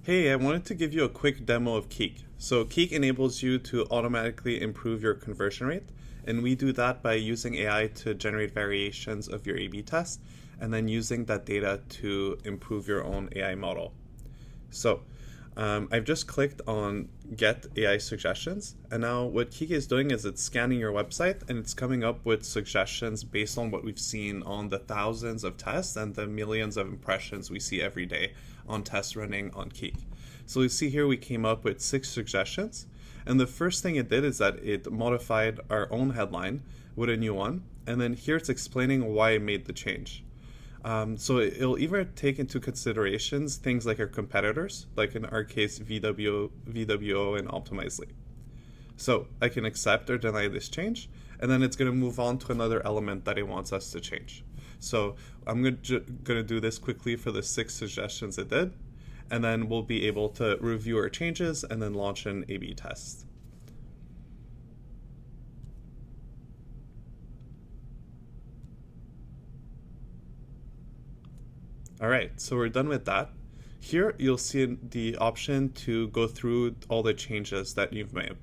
Hey, I wanted to give you a quick demo of Keak. So Keak enables you to automatically improve your conversion rate, and we do that by using AI to generate variations of your A/B test, and then using that data to improve your own AI model. So I've just clicked on Get AI Suggestions, and now what Keak is doing is it's scanning your website and it's coming up with suggestions based on what we've seen on the thousands of tests and the millions of impressions we see every day on tests running on Keak. So we see here we came up with 6 suggestions, and the first thing it did is that it modified our own headline with a new one, and then here it's explaining why it made the change. So it'll even take into considerations things like our competitors, like in our case VWO and Optimizely. So I can accept or deny this change, and then it's going to move on to another element that it wants us to change. So I'm going to do this quickly for the 6 suggestions it did, and then we'll be able to review our changes and then launch an A/B test. All right, so we're done with that. Here you'll see the option to go through all the changes that you've made.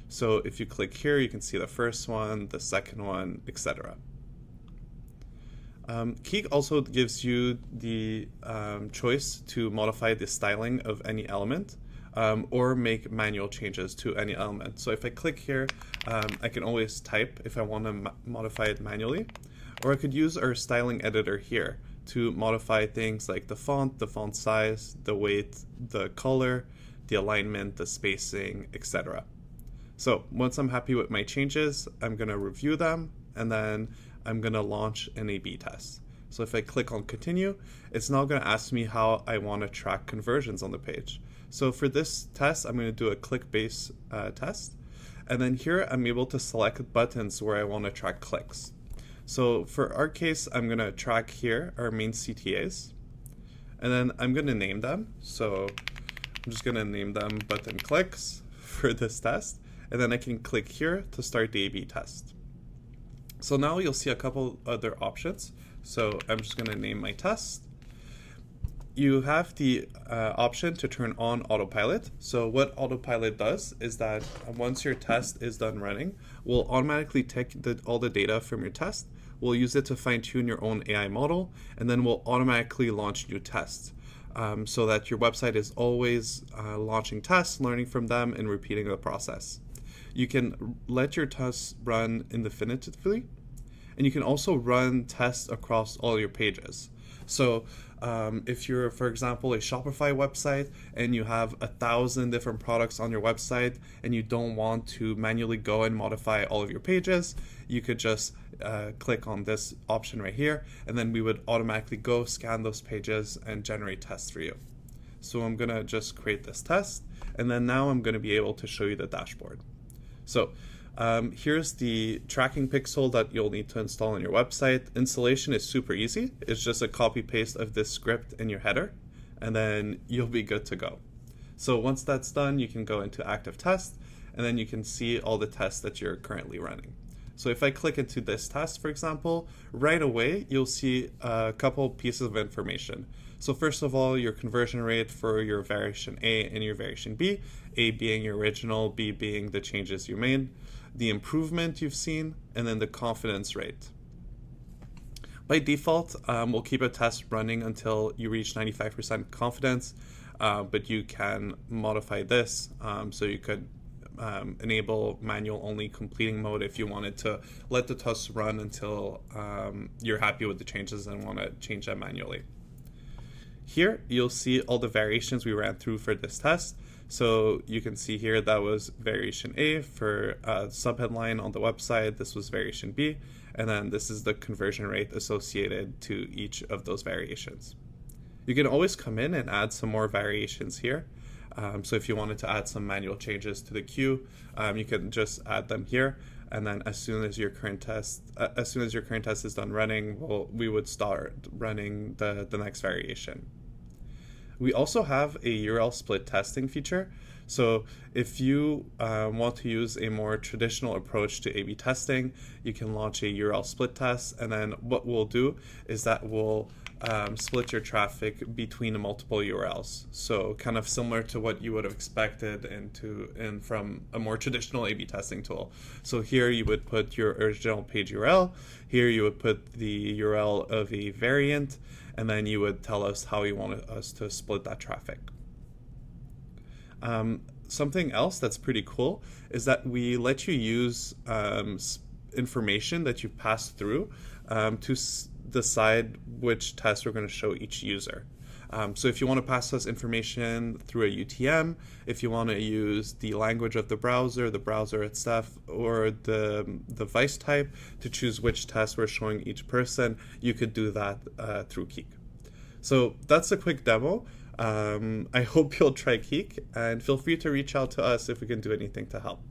So if you click here, you can see the first one, the second one, etc. Keak also gives you the choice to modify the styling of any element or make manual changes to any element. So if I click here, I can always type if I want to modify it manually, or I could use our styling editor here to modify things like the font size, the weight, the color, the alignment, the spacing, etc. So once I'm happy with my changes, I'm going to review them, and then I'm going to launch an A/B test. So if I click on continue, it's now going to ask me how I want to track conversions on the page. So for this test, I'm going to do a click-based test. And then here, I'm able to select buttons where I want to track clicks. So for our case, I'm going to track here our main CTAs, and then I'm going to name them. So I'm just going to name them button clicks for this test, and then I can click here to start the A/B test. So now you'll see a couple other options. So I'm just going to name my test. You have the option to turn on autopilot. So what autopilot does is that once your test is done running, we'll automatically take all the data from your test. We'll use it to fine tune your own AI model, and then we'll automatically launch new tests so that your website is always launching tests, learning from them, and repeating the process. You can let your tests run indefinitely, and you can also run tests across all your pages. So if you're, for example, a Shopify website and you have 1,000 different products on your website and you don't want to manually go and modify all of your pages, you could just click on this option right here, and then we would automatically go scan those pages and generate tests for you. So I'm going to just create this test, and then now I'm going to be able to show you the dashboard. So here's the tracking pixel that you'll need to install on your website. Installation is super easy. It's just a copy paste of this script in your header, and then you'll be good to go. So once that's done, you can go into active test, and then you can see all the tests that you're currently running. So if I click into this test, for example, right away, you'll see a couple pieces of information. So first of all, your conversion rate for your variation A and your variation B, A being your original, B being the changes you made, the improvement you've seen, and then the confidence rate. By default, we'll keep a test running until you reach 95% confidence, but you can modify this. So you could enable manual only completing mode if you wanted to let the test run until you're happy with the changes and want to change them manually. Here, you'll see all the variations we ran through for this test. So you can see here that was variation A for subheadline on the website. This was variation B, and then this is the conversion rate associated to each of those variations. You can always come in and add some more variations here. So if you wanted to add some manual changes to the queue, you can just add them here. And then as soon as your current test is done running, we would start running the next variation. We also have a URL split testing feature. So if you want to use a more traditional approach to A/B testing, you can launch a URL split test. And then what we'll do is that we'll split your traffic between multiple URLs. So kind of similar to what you would have expected from a more traditional A/B testing tool. So here you would put your original page URL. Here you would put the URL of a variant, and then you would tell us how you want us to split that traffic. Something else that's pretty cool is that we let you use information that you pass through to decide which test we're going to show each user. So if you want to pass us information through a UTM, if you want to use the language of the browser itself, or the device type to choose which test we're showing each person, you could do that through Keak. So that's a quick demo. I hope you'll try Keak, and feel free to reach out to us if we can do anything to help.